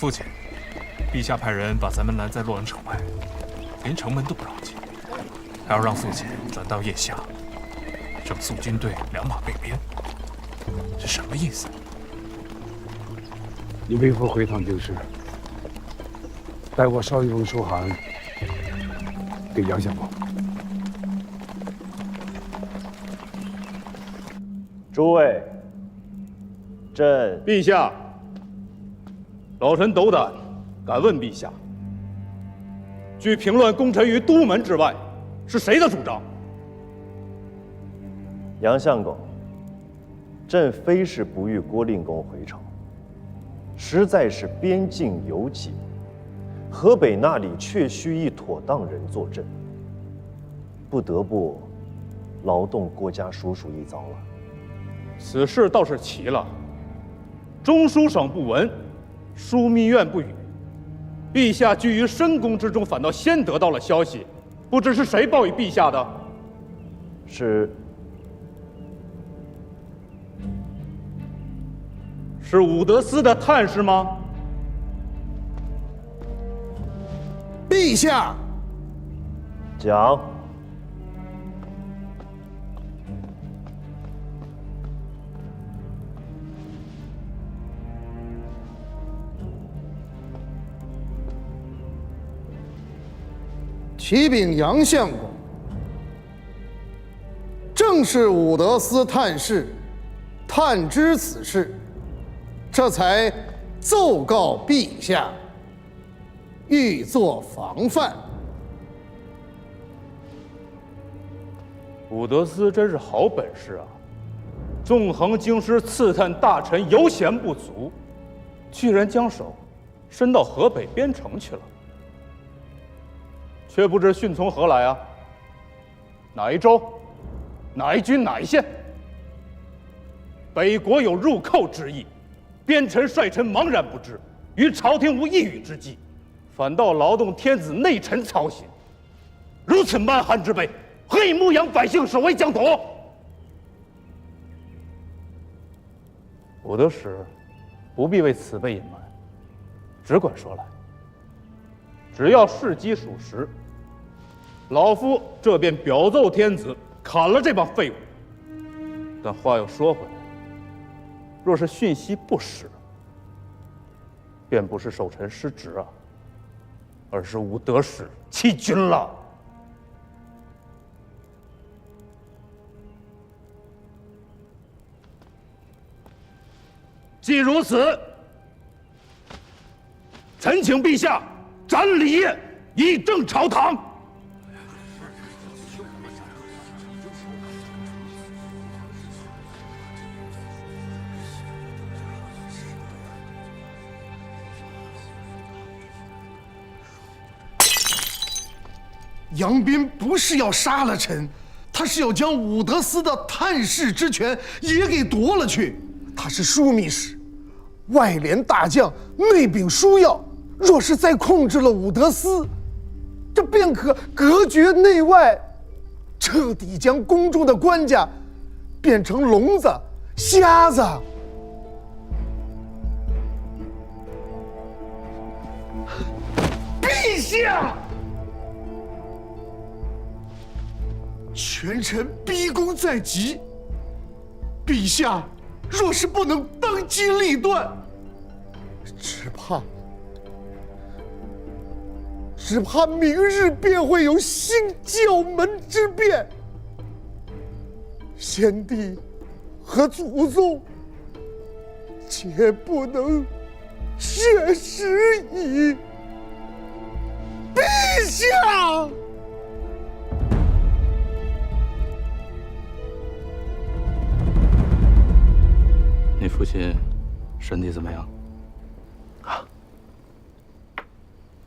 父亲，陛下派人把咱们拦在洛阳城外，连城门都不让进，还要让父亲转到腋下，整肃军队两马备边，这什么意思？你为何回趟京师？待我捎一封书函给杨相公。诸位，朕陛下，老臣斗胆，敢问陛下，据平乱功臣于都门之外，是谁的主张？杨相公，朕非是不欲郭令公回城，实在是边境有紧，河北那里确需一妥当人坐镇，不得不劳动郭家叔叔一遭了。此事倒是奇了，中书省不闻，枢密院不语，陛下居于深宫之中，反倒先得到了消息，不知是谁报与陛下的？是武德司的探视吗？陛下，讲。启禀杨相公，正是武德司探视，探知此事，这才奏告陛下，欲作防范。武德司真是好本事啊！纵横京师，刺探大臣犹嫌不足，居然将手伸到河北边城去了。却不知讯从何来啊？哪一州？哪一军？哪一县？北国有入寇之意，边臣率臣茫然不知，与朝廷无一语之机，反倒劳动天子内臣操心。如此蛮汉之辈，何以牧养百姓，守卫疆土？武德使不必为此辈隐瞒，只管说来。只要事机属实，老夫这便表奏天子，砍了这帮废物。但话又说回来，若是讯息不实，便不是守臣失职啊，而是武德使欺君了。既如此，臣请陛下斩李业，以正朝堂。杨斌不是要杀了臣，他是要将武德司的探视之权也给夺了去。他是枢密使，外联大将，内禀枢要。若是再控制了武德司，这便可隔绝内外，彻底将宫中的官家变成聋子、瞎子。陛下，权臣逼宫在即，陛下若是不能当机立断，只怕明日便会有新教门之变，先帝和祖宗切不能确实矣。陛下，你父亲身体怎么样？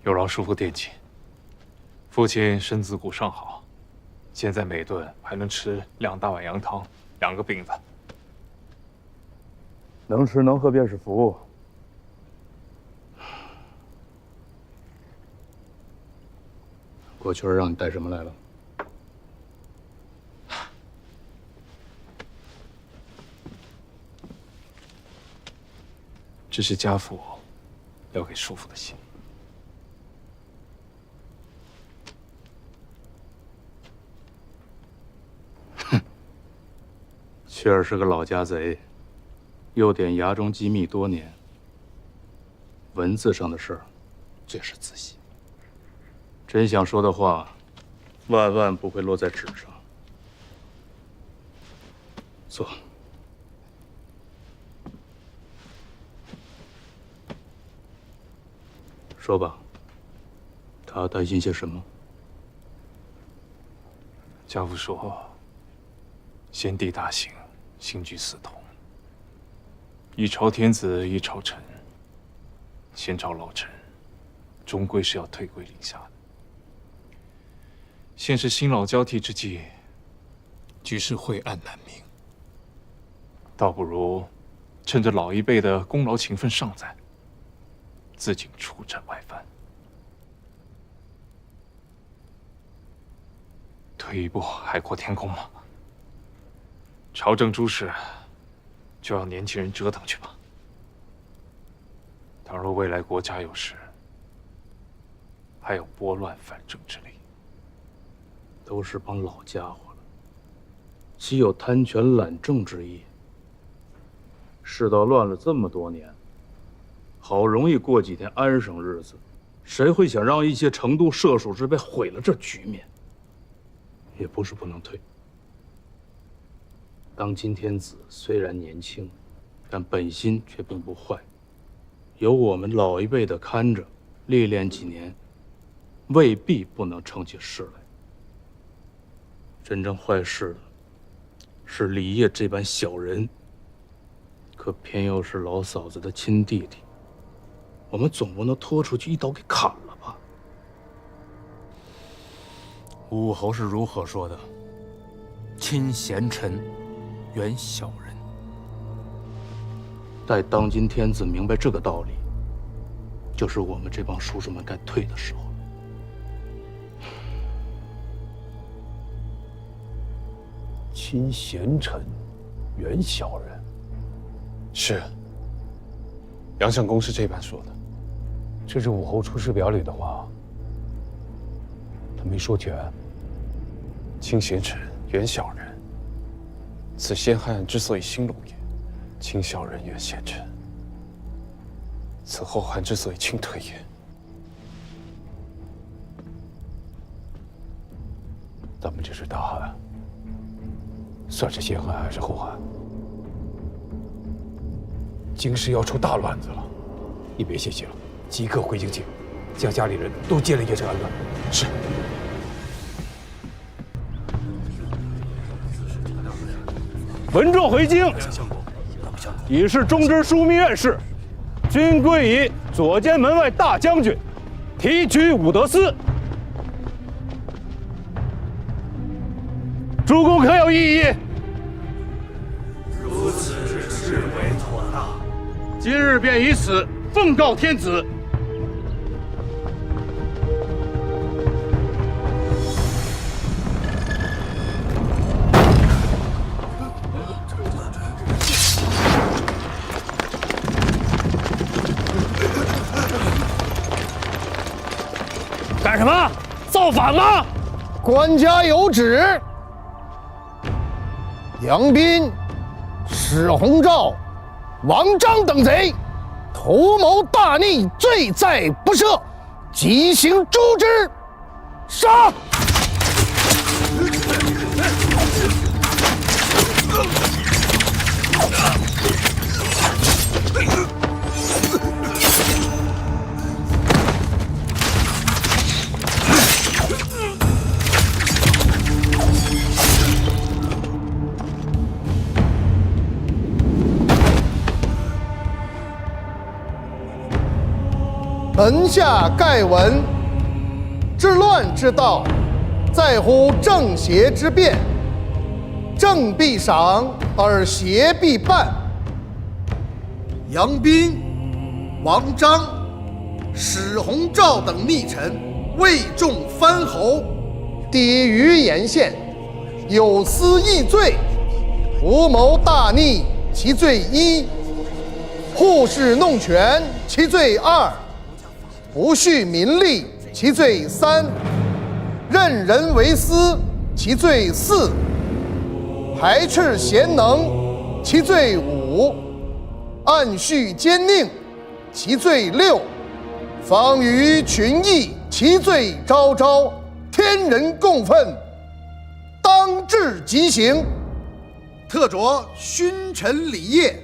有劳叔父惦记。父亲身子骨尚好，现在每顿还能吃2大碗羊汤，2个饼子。能吃能喝便是福。国权让你带什么来了？这是家父要给叔父的信。雀儿是个老家贼，诱点衙中机密多年。文字上的事儿，最是仔细。真想说的话，万万不会落在纸上。坐。说吧，他担心些什么？家父说，先帝大行，兴居四统，一朝天子一朝臣，先朝老臣终归是要退归临下的。现是新老交替之际，局势晦暗难明，倒不如趁着老一辈的功劳情分尚在，自请出战外藩，退一步海阔天空嘛。朝政诸事，就让年轻人折腾去吧。倘若未来国家有事，还有拨乱反正之力。都是帮老家伙了，岂有贪权揽政之意？世道乱了这么多年，好容易过几天安生日子，谁会想让一些成都社属之辈毁了这局面？也不是不能退。当今天子虽然年轻，但本心却并不坏，有我们老一辈的看着，历练几年，未必不能成起事来。真正坏事的是李烨这般小人，可偏又是老嫂子的亲弟弟，我们总不能拖出去一刀给砍了吧？武侯是如何说的？亲贤臣，远小人。待当今天子明白这个道理，就是我们这帮叔叔们该退的时候。亲贤臣，远小人。是，杨相公是这般说的。这是武侯出师表里的话，他没说全。亲贤臣，远小人。此先汉之所以兴隆也，亲小人，远贤臣。此后汉之所以倾颓也。咱们这是大汉，算是先汉还是后汉？京师要出大乱子了，你别歇息了，即刻回京去，将家里人都接来邺城安顿。是。闻众回京，已是中之枢密院事，均归以左监门外大将军提举武德司。诸公可有异议？如此至为妥当。今日便以此奉告天子。干什么？造反吗？官家有旨，杨斌、史洪昭、王章等贼图谋大逆，罪在不赦，即行诛之。杀！门下盖闻，治乱之道，在乎正邪之辨。正必赏，而邪必办。杨斌、王章、史洪昭等逆臣为众藩侯，抵于沿县，有司议罪，图谋大逆，其罪一；护使弄权，其罪二。不恤民利，其罪3；任人唯私，其罪4；排斥贤能，其罪5；暗恤奸佞，其罪6；妨于群议，其罪昭昭。天人共愤，当治极刑。特着勋臣礼业，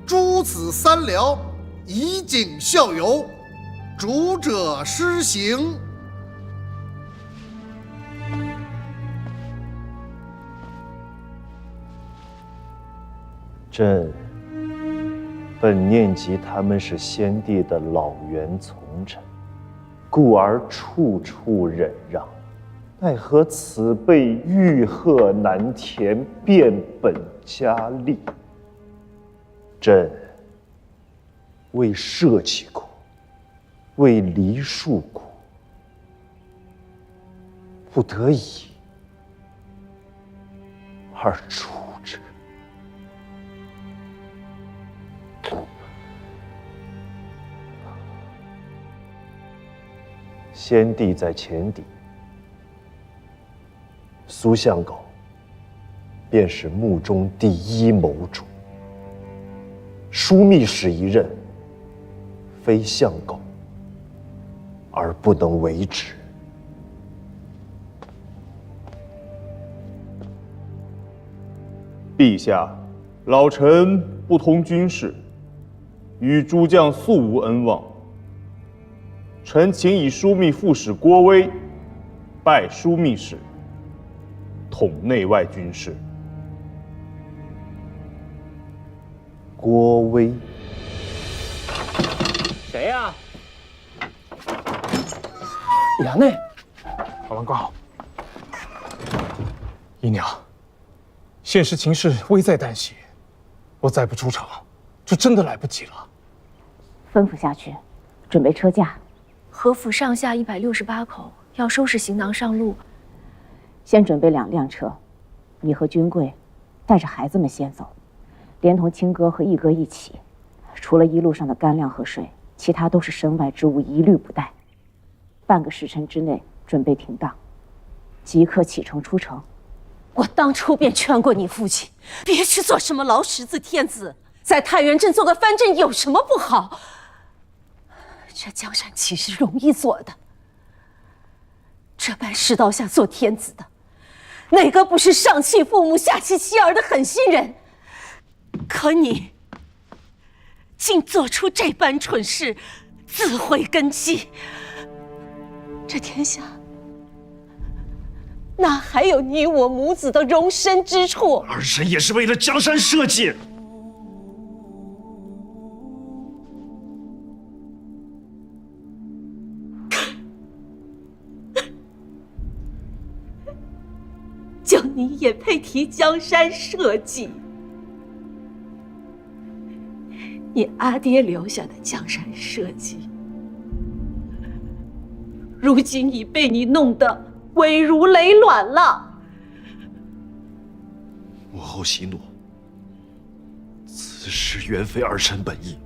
诸子3僚，以儆效尤，主者施行。朕本念及他们是先帝的老元从臣，故而处处忍让，奈何此辈欲壑难填，变本加厉。朕为社稷苦，为梨树苦，不得已而处之。先帝在前邸，苏相狗便是幕中第1谋主。枢密使一任，非相狗而不能为之。陛下，老臣不通军事，与诸将素无恩望。臣请以枢密副使郭威拜枢密使，统内外军事。郭威，谁呀？衙内，好王告，姨娘，现实情势危在旦夕，我再不出场，就真的来不及了。吩咐下去，准备车驾。何府上下168口，要收拾行囊上路。先准备2辆车，你和君贵带着孩子们先走，连同亲哥和义哥一起。除了一路上的干粮和水，其他都是身外之物，一律不带。半个时辰之内准备停当，即刻启程出城。我当初便劝过你父亲，别去做什么劳什子天子，在太原镇做个藩镇有什么不好？这江山岂是容易做的？这般世道下做天子的，哪个不是上弃父母下弃妻儿的狠心人？可你竟做出这般蠢事，自毁根基，这天下哪还有你我母子的容身之处？儿臣也是为了江山社稷。就你也配提江山社稷？你阿爹留下的江山社稷，如今已被你弄得危如累卵了。母后息怒，此事原非儿臣本意，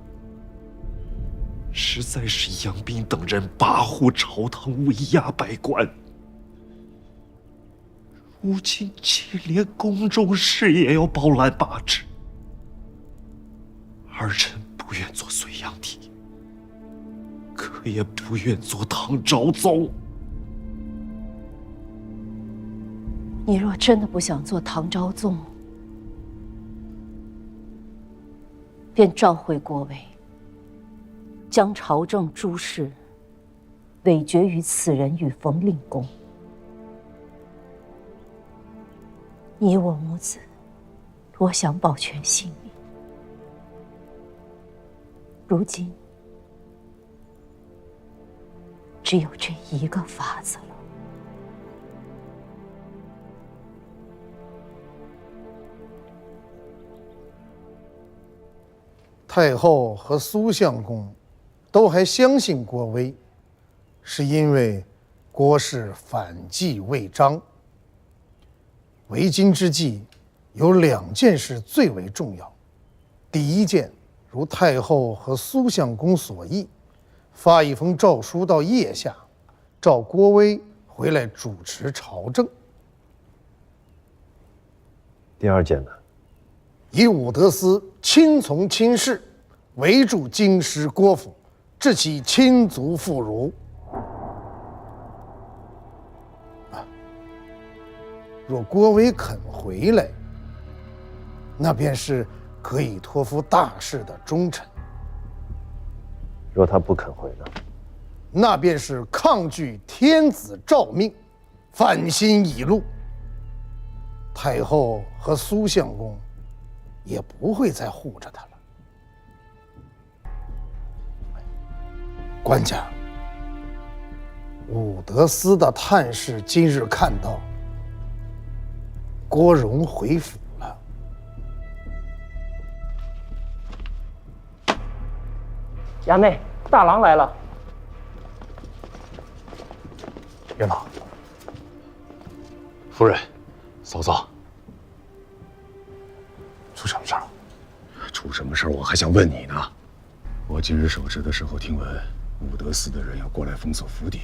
实在是杨斌等人跋扈朝堂，威压百官。如今却连宫中事也要包揽把持，儿臣不愿做隋炀帝，可也不愿做唐昭宗。你若真的不想做唐昭宗，便召回郭威，将朝政诸事委决于此人与冯令公。你我母子多想保全性命，如今只有这一个法子了。太后和苏相公都还相信郭威，是因为郭氏反计未彰。为今之计，有2件事最为重要。第一件，如太后和苏相公所议，发一封诏书到腋下，召郭威回来主持朝政。第二件呢？以武德司亲从亲事，围住京师郭府，致其亲族妇孺。若郭威肯回来，那便是可以托付大事的忠臣；若他不肯回呢？那便是抗拒天子诏命，反心已露。太后和苏相公也不会再护着他了。官家，武德司的探视今日看到郭荣回府了。衙内，大郎来了。元老，夫人，嫂子，出什么事儿了？出什么事儿我还想问你呢。我今日守职的时候听闻武德司的人要过来封锁府邸，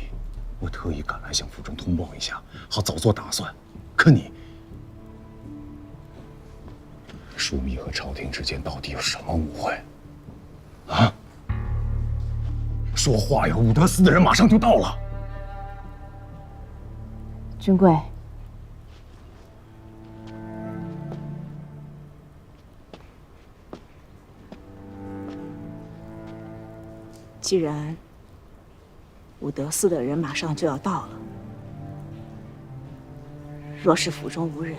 我特意赶来向府中通报一下，好早做打算。可你，枢密和朝廷之间到底有什么误会？啊？说话呀！武德司的人马上就到了。君贵，既然武德司的人马上就要到了，若是府中无人，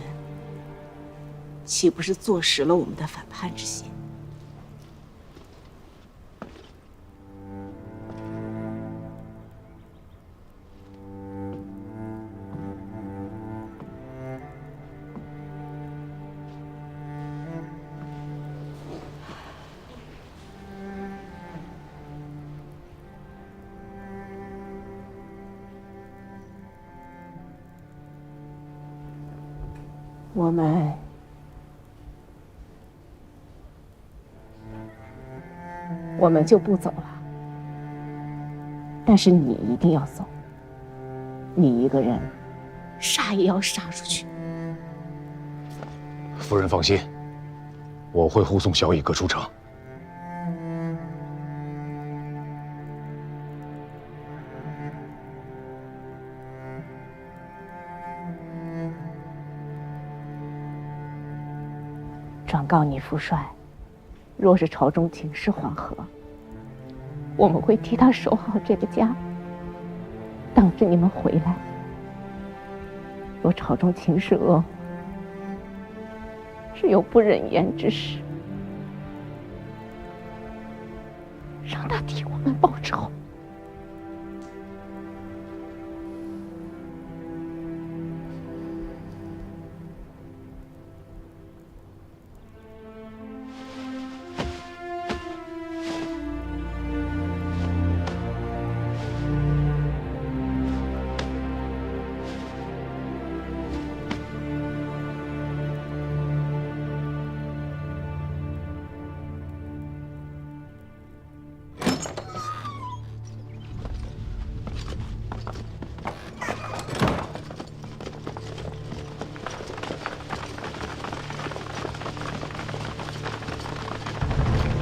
岂不是坐实了我们的反叛之心？我们就不走了，但是你一定要走，你一个人杀也要杀出去。夫人放心，我会护送小乙哥出城。转告你父帅，若是朝中情势缓和，我们会替他守好这个家，等着你们回来。若朝中情势恶化，只有不忍言之时，让他替我们报仇。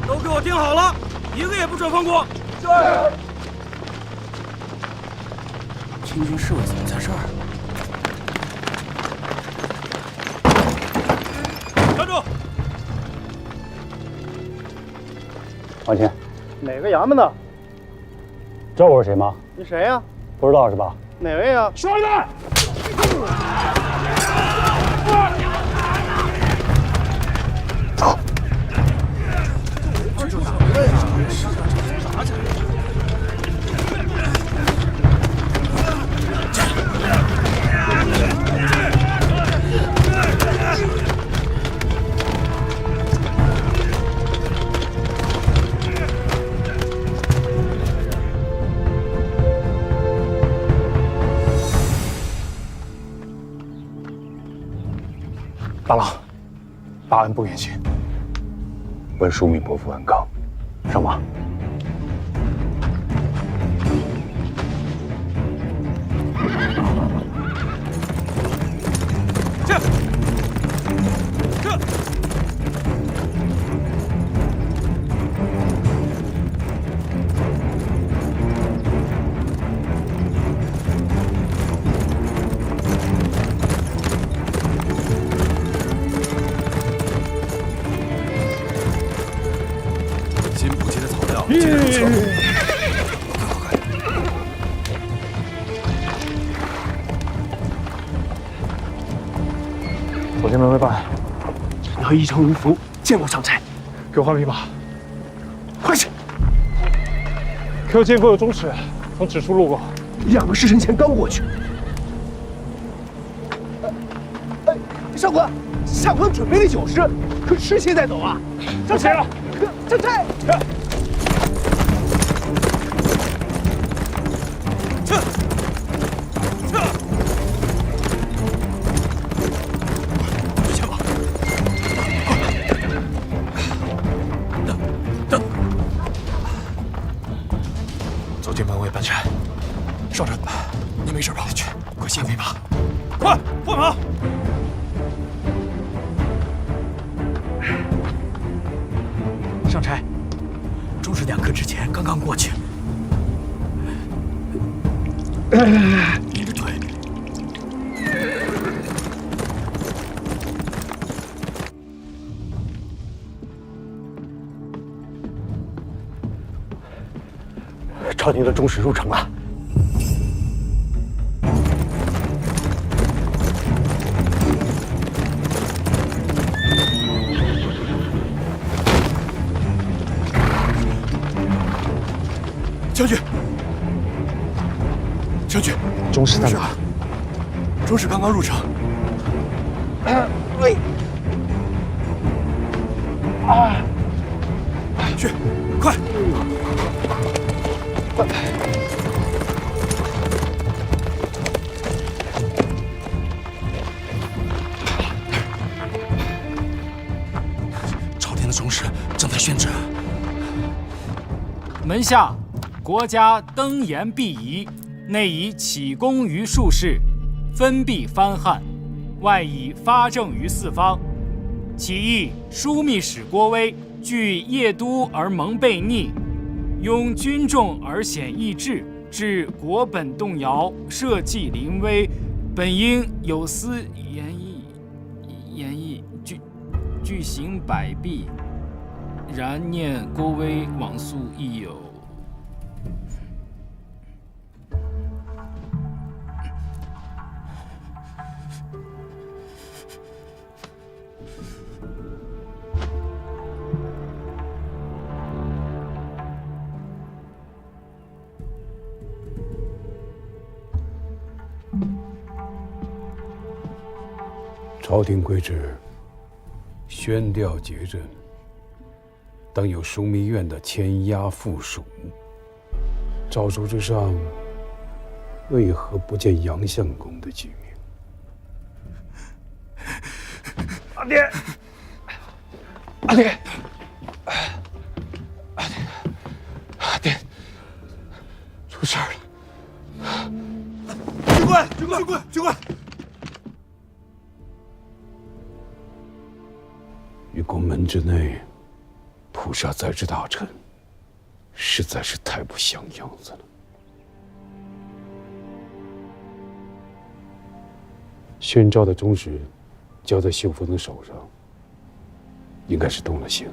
都给我听好了，一个也不准放过！是。清军侍卫怎么在这儿？站住！往前。哪个衙门的？知道我是谁吗？你谁呀？不知道是吧？哪位呀？说出来！走。大郎，大恩不远行。问枢密伯父安康，上马。和一城如福，见过上差。给我换匹马，快去！Q 见过有中使从此处路过，2个时辰前刚过去。上官，下官准备了酒食，可吃些再走啊！上差了，上差。走进门卫搬山。少臣，你没事吧？去，快先飞马，快换马！上差，中使2刻之前刚刚过去。你的腿。朝廷的中使入城了。将军，将军，中使在哪？中使刚刚入城。喂！去，快！快！朝廷的中使正在宣旨。门下，国家登严必仪，内以启功于术士，分币藩汉，外以发政于四方。起义枢密使郭威据邺都而蒙悖逆，拥军众而显意志，致国本动摇，社稷临危，本应有司严议具行百弊，然念郭威往速亦有。朝廷规制，宣调节镇，当有枢密院的牵押附属。诏书之上，为何不见杨相公的记名？阿爹，阿爹，阿爹，出事了！军官，军官，军官，军官！于宫门之内捕杀在职大臣，实在是太不像样子了。宣诏的中使交在秀峰的手上，应该是动了刑。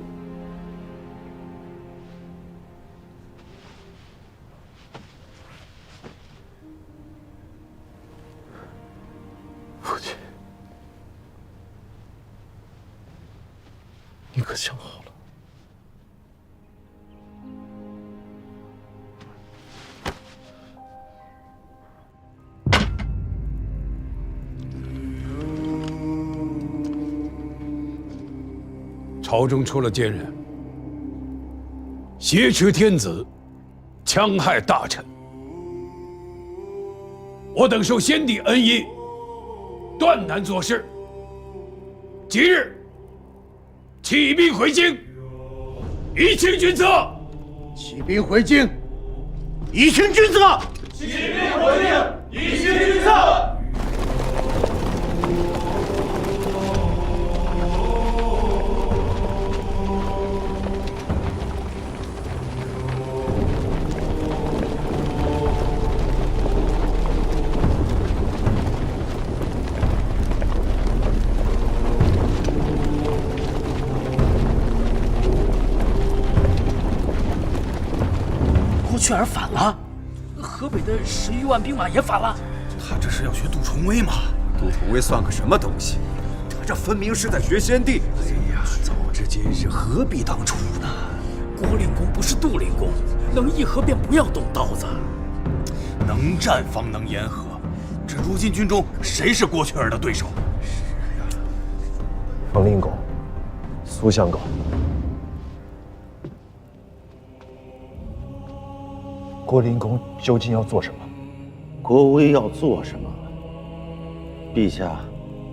父亲，你可想好了？朝中出了奸人，挟持天子，戕害大臣。我等受先帝恩荫，断难做事。即日起兵回京，以清君侧。起兵回京，以清君侧。起兵回京，以清君侧。雀儿反了，河北的11万兵马也反了。他这是要学杜重威吗？杜重威算个什么东西？这分明是在学先帝。哎呀，早知今日，何必当初呢？郭令公不是杜令公，能议和便不要动刀子。能战方能言和，这如今军中谁是郭雀儿的对手？冯令公，苏相公，郭令公究竟要做什么？郭威要做什么？陛下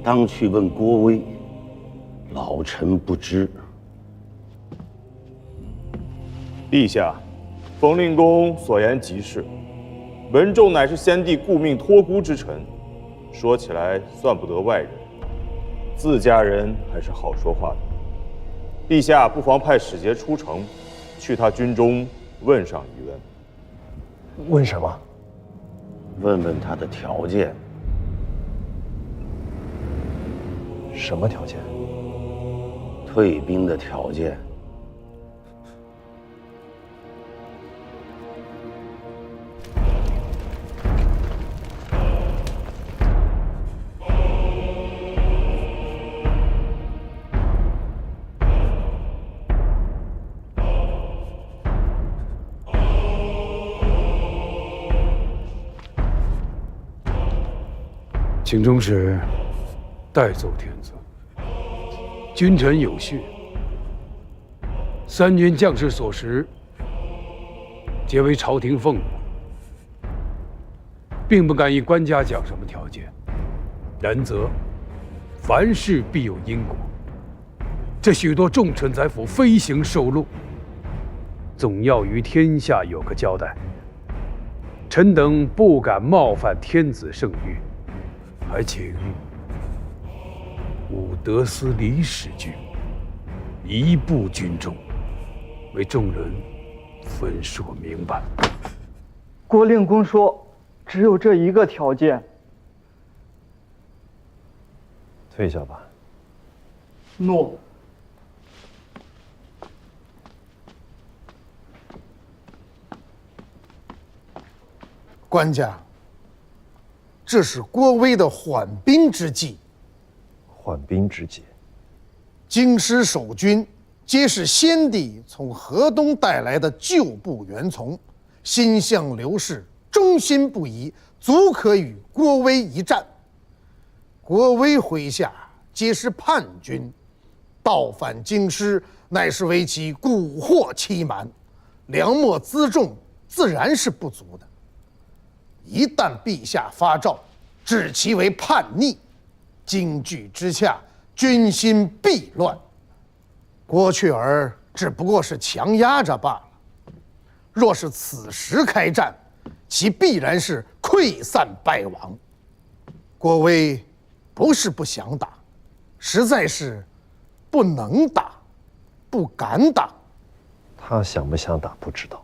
当去问郭威，老臣不知。陛下，冯令公所言极是，文仲乃是先帝顾命托孤之臣，说起来算不得外人，自家人还是好说话的。陛下不妨派使节出城，去他军中问上一问。问什么？问问他的条件。什么条件？退兵的条件。请中使代奏天子，君臣有序，三军将士所食，皆为朝廷俸禄，并不敢以官家讲什么条件。然则，凡事必有因果。这许多重臣宰辅飞行受禄，总要于天下有个交代。臣等不敢冒犯天子圣谕，还请武德司李使君移步军中，为众人分说明白。郭令公说，只有这一个条件。退下吧。诺。官家，这是郭威的缓兵之计。缓兵之计。京师守军皆是先帝从河东带来的旧部员从，心向刘氏，忠心不移，足可与郭威一战。郭威麾下皆是叛军，倒反京师，乃是为其蛊惑欺瞒，粮秣辎重，自然是不足的。一旦陛下发诏，指其为叛逆，惊惧之下，军心必乱。郭雀儿只不过是强压着罢了。若是此时开战，其必然是溃散败亡。郭威不是不想打，实在是不能打，不敢打。他想不想打不知道。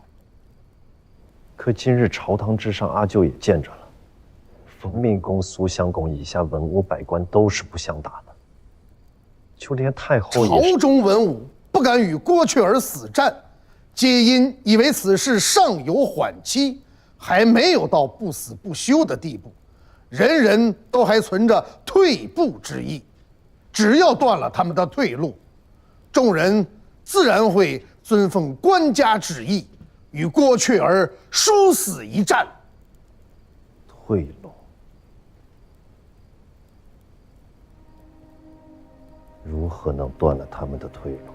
可今日朝堂之上，阿舅也见着了，冯令公、苏襄公以下文武百官都是不想打的，就连太后也是。朝中文武不敢与郭雀儿死战，皆因以为此事尚有缓期，还没有到不死不休的地步，人人都还存着退步之意。只要断了他们的退路，众人自然会遵奉官家旨意，与郭雀儿殊死一战。退路？如何能断了他们的退路？